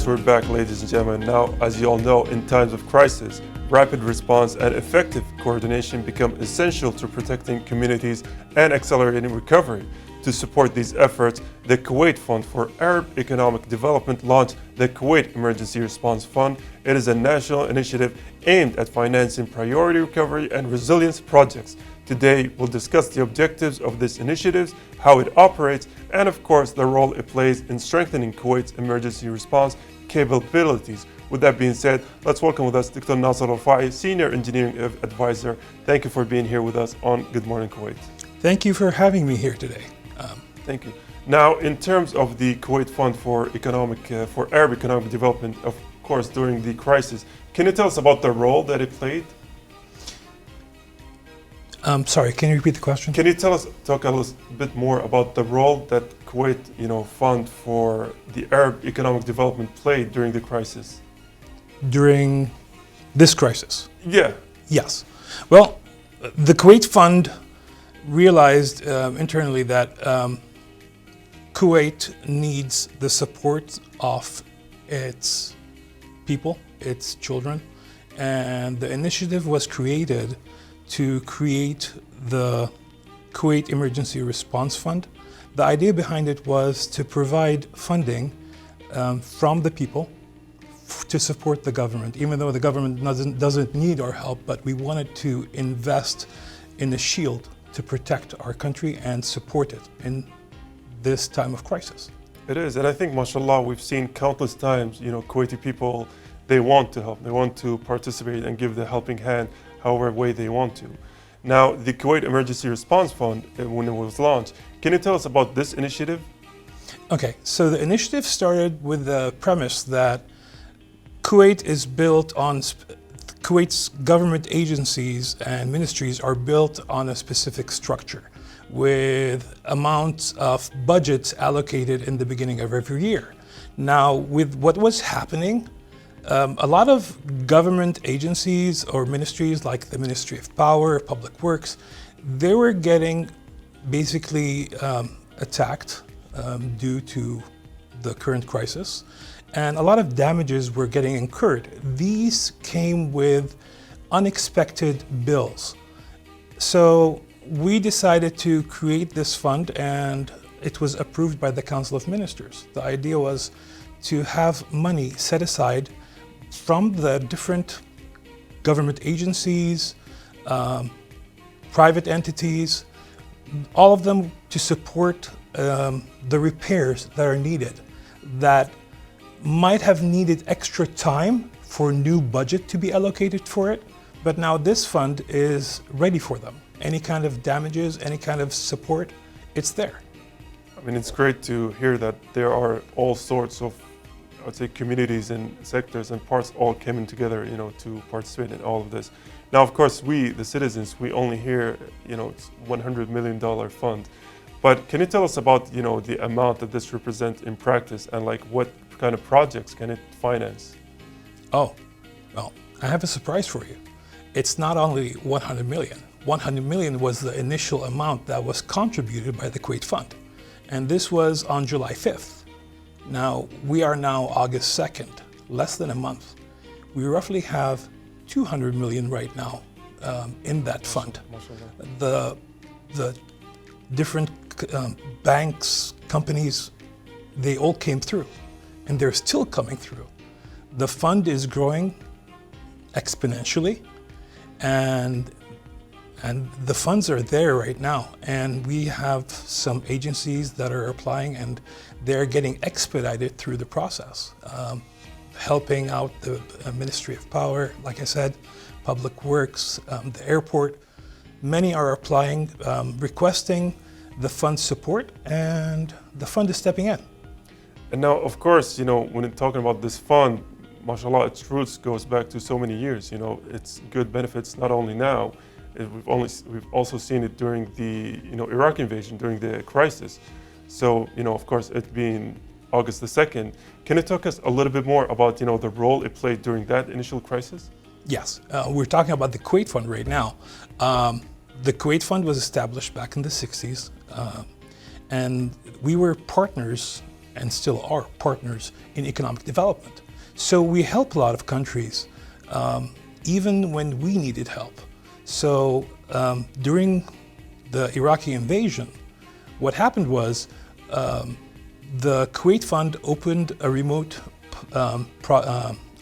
Yes, we're back, ladies and gentlemen. Now, as you all know, in times of crisis, rapid response and effective coordination become essential to protecting communities and accelerating recovery. To support these efforts, the Kuwait Fund for Arab Economic Development launched the Kuwait Emergency Response Fund. It is a national initiative aimed at financing priority recovery and resilience projects. Today, we'll discuss the objectives of this initiative, how it operates, and of course, the role it plays in strengthening Kuwait's emergency response capabilities. With that being said, let's welcome with us Dr. Nasser AlRifai, Senior Engineering Advisor. Thank you for being here with us on Good Morning Kuwait. Thank you for having me here today. Thank you. Now, in terms of the Kuwait Fund for Arab Economic Development, of course, during the crisis, can you tell us about the role that it played? Sorry, can you repeat the question? Can you talk a little bit more about the role that Kuwait, Fund for the Arab Economic Development played during the crisis? During this crisis? Yeah. Yes. Well, the Kuwait Fund realized internally that Kuwait needs the support of its people, its children, and the initiative was created to create the Kuwait Emergency Response Fund. The idea behind it was to provide funding from the people to support the government, even though the government doesn't need our help, but we wanted to invest in a shield to protect our country and support it in this time of crisis. It is, and I think, mashallah, we've seen countless times, Kuwaiti people, they want to help, they want to participate and give the helping hand however way they want to. Now, the Kuwait Emergency Response Fund, when it was launched, can you tell us about this initiative? Okay, so the initiative started with the premise that Kuwait is built on, Kuwait's government agencies and ministries are built on a specific structure with amounts of budgets allocated in the beginning of every year. Now, with what was happening, a lot of government agencies or ministries like the Ministry of Power, Public Works, they were getting basically attacked due to the current crisis, and a lot of damages were getting incurred. These came with unexpected bills. So we decided to create this fund, and it was approved by the Council of Ministers. The idea was to have money set aside from the different government agencies, private entities, all of them to support the repairs that are needed, that might have needed extra time for new budget to be allocated for it, but now this fund is ready for them. Any kind of damages, any kind of support, it's there. I mean, it's great to hear that there are all sorts of, I would say, communities and sectors and parts all coming together, to participate in all of this. Now, of course, we, the citizens, we only hear, it's $100 million fund. But can you tell us about, the amount that this represents in practice and like what kind of projects can it finance? Oh, well, I have a surprise for you. It's not only 100 million. 100 million was the initial amount that was contributed by the Kuwait Fund. And this was on July 5th. Now, we are now August 2nd, less than a month. We roughly have 200 million right now in that fund. The different banks, companies, they all came through, and they're still coming through. The fund is growing exponentially, and the funds are there right now, and we have some agencies that are applying, and they're getting expedited through the process, helping out the Ministry of Power, like I said, Public Works, the airport. Many are applying, requesting the fund support, and the fund is stepping in. And now, of course, when talking about this fund, mashallah, its roots goes back to so many years. It's good benefits not only now. We've also seen it during the Iraq invasion, during the crisis. So of course, it being August the 2nd, can you talk us a little bit more about the role it played during that initial crisis? Yes, we're talking about the Kuwait Fund right now. The Kuwait Fund was established back in the 60s, and we were partners and still are partners in economic development. So we help a lot of countries, even when we needed help. So during the Iraqi invasion, what happened was the Kuwait Fund opened a remote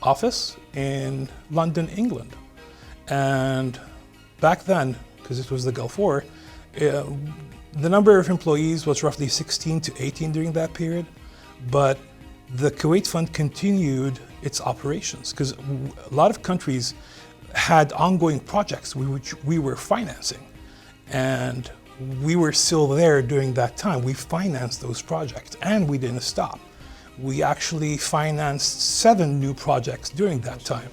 office in London, England. And back then, because it was the Gulf War, the number of employees was roughly 16 to 18 during that period. But the Kuwait Fund continued its operations because a lot of countries had ongoing projects which we were financing. And we were still there during that time. We financed those projects and we didn't stop. We actually financed 7 new projects during that time.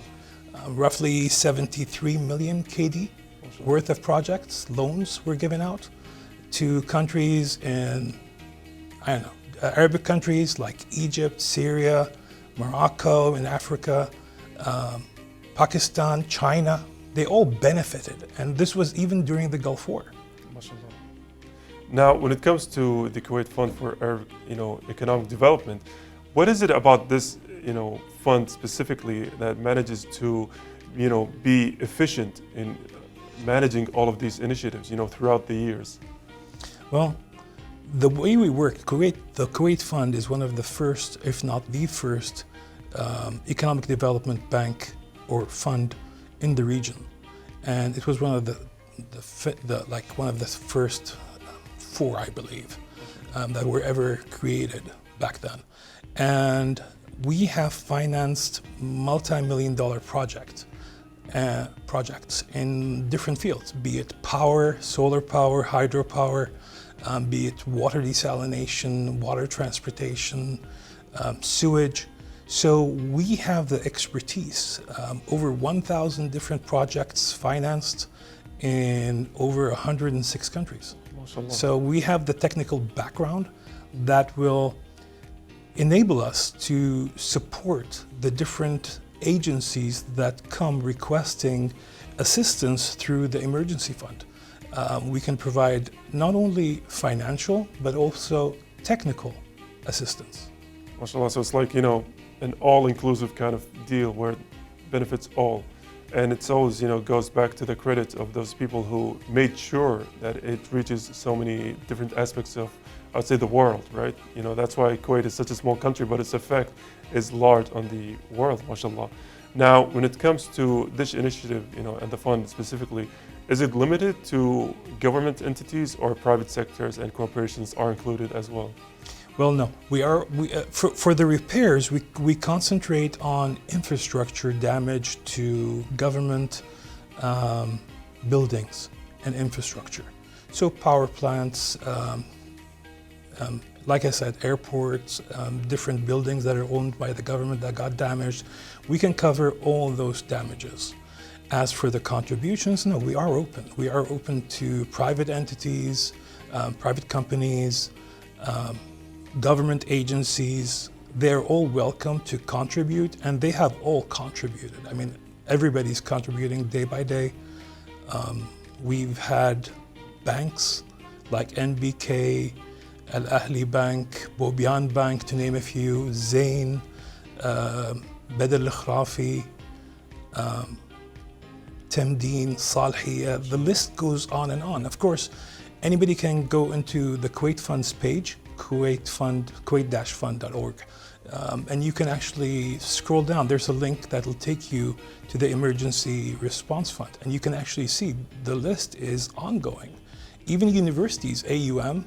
Roughly 73 million KD worth of projects, loans were given out to countries in, Arabic countries like Egypt, Syria, Morocco in Africa, Pakistan, China. They all benefited. And this was even during the Gulf War. Now, when it comes to the Kuwait Fund for Economic Development, what is it about this fund specifically that manages to be efficient in managing all of these initiatives throughout the years? Well, the way we work, the Kuwait Fund is one of the first, if not the first, economic development bank or fund in the region, and it was one of the first 4, I believe, that were ever created back then. And we have financed multi-million-dollar projects in different fields, be it power, solar power, hydropower, be it water desalination, water transportation, sewage. So we have the expertise, over 1,000 different projects financed in over 106 countries. So we have the technical background that will enable us to support the different agencies that come requesting assistance through the emergency fund. We can provide not only financial, but also technical assistance. MashaAllah, so it's like, an all-inclusive kind of deal where it benefits all. And it's always, goes back to the credit of those people who made sure that it reaches so many different aspects of, I would say, the world, right? That's why Kuwait is such a small country, but its effect is large on the world, mashallah. Now, when it comes to this initiative, and the fund specifically, is it limited to government entities or private sectors and corporations are included as well? Well, no. For the repairs, we concentrate on infrastructure damage to government buildings and infrastructure. So power plants, like I said, airports, different buildings that are owned by the government that got damaged. We can cover all those damages. As for the contributions, no, we are open. We are open to private entities, private companies, government agencies. They're all welcome to contribute, and they have all contributed. I mean, everybody's contributing day by day. We've had banks like NBK, Al Ahli Bank, Bobian Bank, to name a few, Zain, Badr al-Khrafi, Temdeen, Salhiya, the list goes on and on. Of course, anybody can go into the Kuwait Fund's page, kuwait-fund.org, and you can actually scroll down. There's a link that will take you to the Emergency Response Fund, and you can actually see the list is ongoing. Even universities, AUM,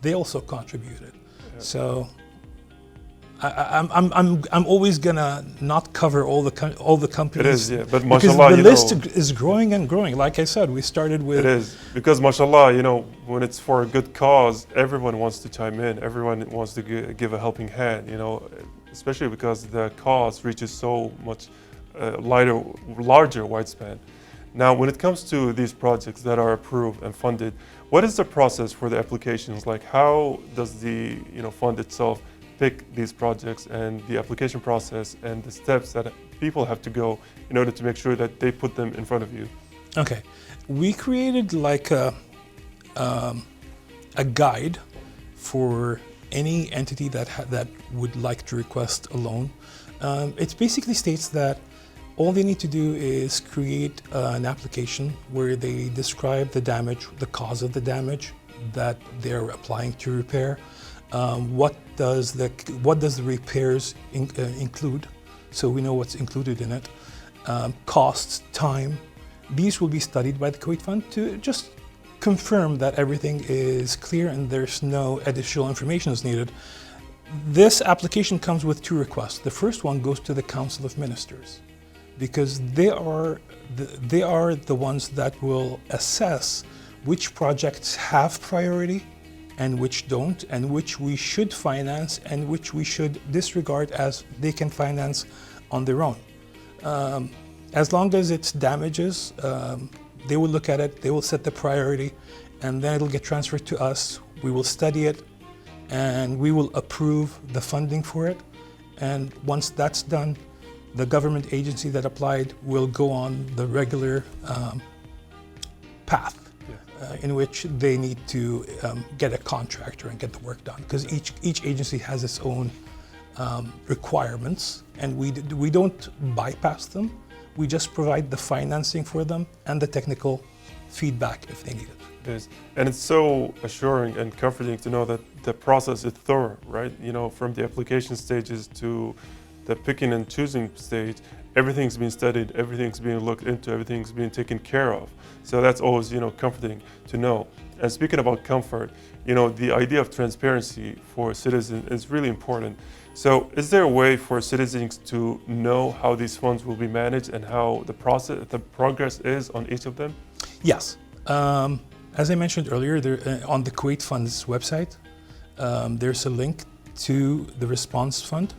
they also contributed. So I'm always gonna not cover all the companies. It is, yeah. But because mashallah, the list is growing and growing. Like I said, we started with. It is because mashallah, when it's for a good cause, everyone wants to chime in. Everyone wants to give a helping hand. Especially because the cause reaches so much larger widespan. Now, when it comes to these projects that are approved and funded, what is the process for the applications? Like, how does the fund itself pick these projects and the application process and the steps that people have to go in order to make sure that they put them in front of you? Okay, we created like a guide for any entity that would like to request a loan. It basically states that all they need to do is create an application where they describe the damage, the cause of the damage that they're applying to repair. What does the repairs include? So we know what's included in it. Costs, time. These will be studied by the Kuwait Fund to just confirm that everything is clear and there's no additional information is needed. This application comes with two requests. The first one goes to the Council of Ministers, because they are the ones that will assess which projects have priority and which don't, and which we should finance and which we should disregard as they can finance on their own. As long as it's damages, they will look at it, they will set the priority, and then it'll get transferred to us. We will study it, and we will approve the funding for it. And once that's done, the government agency that applied will go on the regular path in which they need to get a contractor and get the work done. Because each agency has its own requirements, and we don't bypass them. We just provide the financing for them and the technical feedback if they need it. Yes. And it's so assuring and comforting to know that the process is thorough, right? You know, from the application stages to the picking and choosing stage, everything's being studied, everything's being looked into, everything's being taken care of. So that's always, comforting to know. And speaking about comfort, the idea of transparency for citizens is really important. So is there a way for citizens to know how these funds will be managed and how the progress is on each of them? Yes. As I mentioned earlier, on the Kuwait Fund's website, there's a link to the response fund.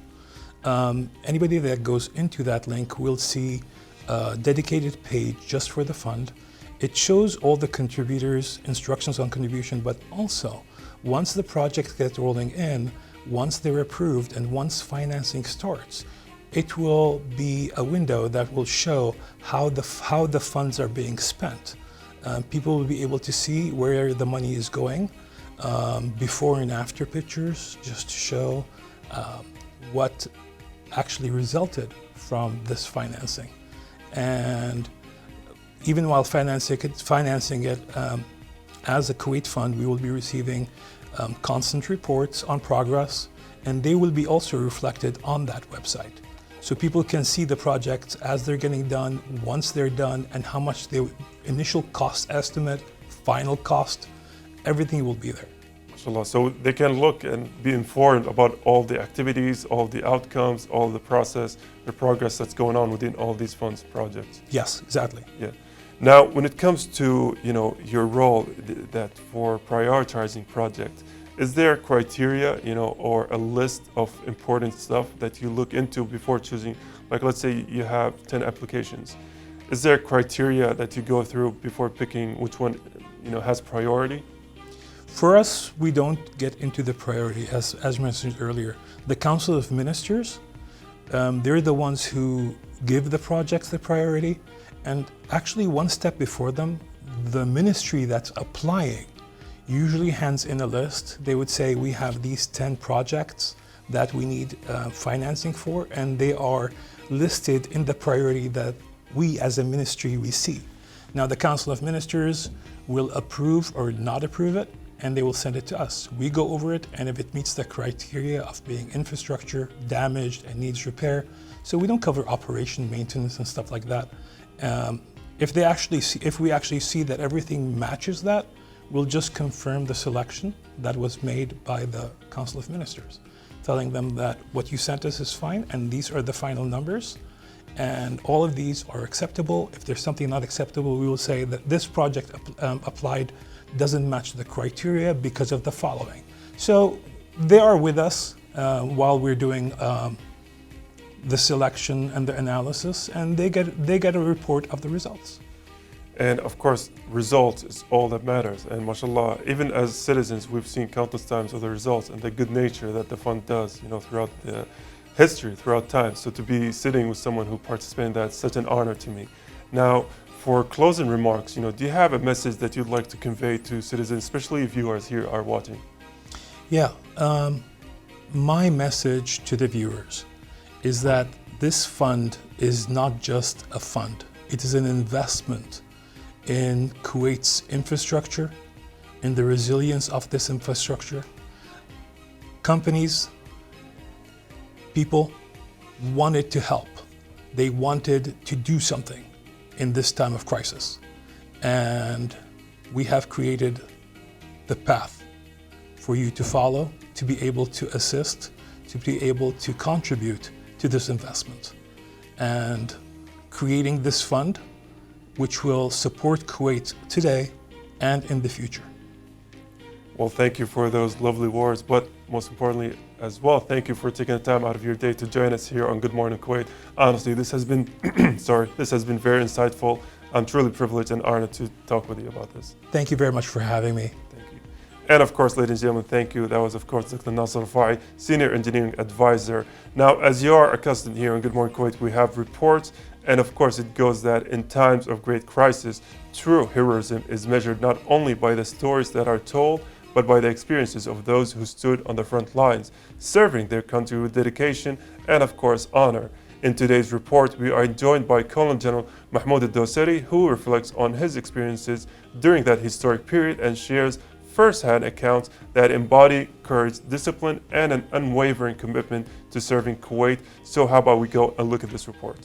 Anybody that goes into that link will see a dedicated page just for the fund. It shows all the contributors, instructions on contribution, but also once the projects get rolling in, once they're approved and once financing starts, it will be a window that will show how the funds are being spent. People will be able to see where the money is going, before and after pictures, just to show what actually resulted from this financing. And even while financing it as a Kuwait Fund, we will be receiving constant reports on progress, and they will be also reflected on that website. So people can see the projects as they're getting done, once they're done, and how much the initial cost estimate, final cost, everything will be there. MashaAllah. So they can look and be informed about all the activities, all the outcomes, all the process, the progress that's going on within all these funds projects. Yes, exactly. Yeah. Now, when it comes to your role that for prioritizing projects, is there criteria or a list of important stuff that you look into before choosing? Like, let's say you have 10 applications. Is there criteria that you go through before picking which one has priority? For us, we don't get into the priority, as mentioned earlier. The Council of Ministers, they're the ones who give the projects the priority. And actually, one step before them, the ministry that's applying usually hands in a list. They would say, we have these 10 projects that we need financing for, and they are listed in the priority that we as a ministry we see. Now, the Council of Ministers will approve or not approve it, and they will send it to us. We go over it, and if it meets the criteria of being infrastructure, damaged, and needs repair, so we don't cover operation, maintenance, and stuff like that. If we actually see that everything matches that, we'll just confirm the selection that was made by the Council of Ministers, telling them that what you sent us is fine, and these are the final numbers, and all of these are acceptable. If there's something not acceptable, we will say that this project applied doesn't match the criteria because of the following. So they are with us while we're doing the selection and the analysis, and they get a report of the results. And of course, results is all that matters. And mashallah, even as citizens, we've seen countless times of the results and the good nature that the fund does, throughout the history, throughout time. So to be sitting with someone who participated in that, it's such an honor to me. Now, for closing remarks, do you have a message that you'd like to convey to citizens, especially viewers here are watching? Yeah, my message to the viewers is that this fund is not just a fund. It is an investment in Kuwait's infrastructure, in the resilience of this infrastructure. Companies, people wanted to help. They wanted to do something in this time of crisis. And we have created the path for you to follow, to be able to assist, to be able to contribute to this investment. And creating this fund, which will support Kuwait today and in the future. Well, thank you for those lovely words, but most importantly as well, thank you for taking the time out of your day to join us here on Good Morning Kuwait. Honestly, this has been, this has been very insightful. I'm truly privileged and honored to talk with you about this. Thank you very much for having me. Thank you. And of course, ladies and gentlemen, thank you. That was, of course, Dr. Nasser AlRifai, Senior Engineering Advisor. Now, as you are accustomed here on Good Morning Kuwait, we have reports. And of course, it goes that in times of great crisis, true heroism is measured not only by the stories that are told, but by the experiences of those who stood on the front lines, serving their country with dedication and, of course, honor. In today's report, we are joined by Colonel General Mahmoud al-Dosari, who reflects on his experiences during that historic period and shares first-hand accounts that embody courage, discipline, and an unwavering commitment to serving Kuwait. So how about we go and look at this report?